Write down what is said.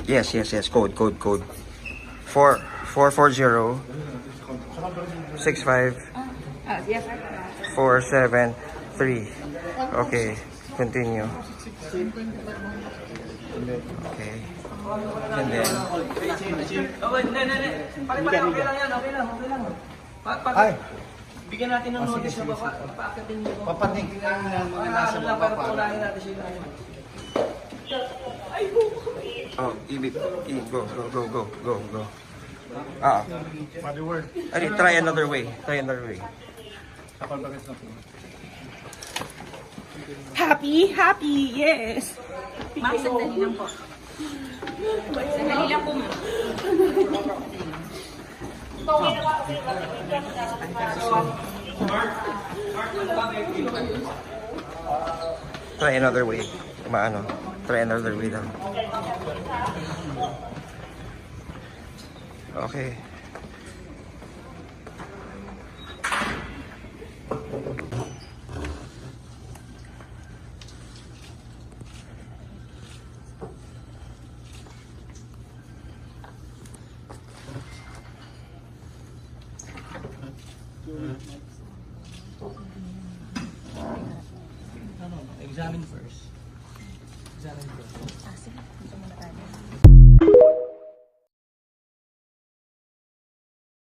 Yes. Code. 440 65 Yes. 473. Okay, continue. Okay. And then, Ay, Bigyan natin ng notice na baba. Paakatin mo. papatingin lang ng mga nasa Ano lang, baba para para. patunayan natin sila. oh, go. Body word. Try another way. Happy, yes. Ma'am, sandali lang po. Sandali lang po, ma'am. Try another way. Try another way lang. Okay. Examine first. Examine first.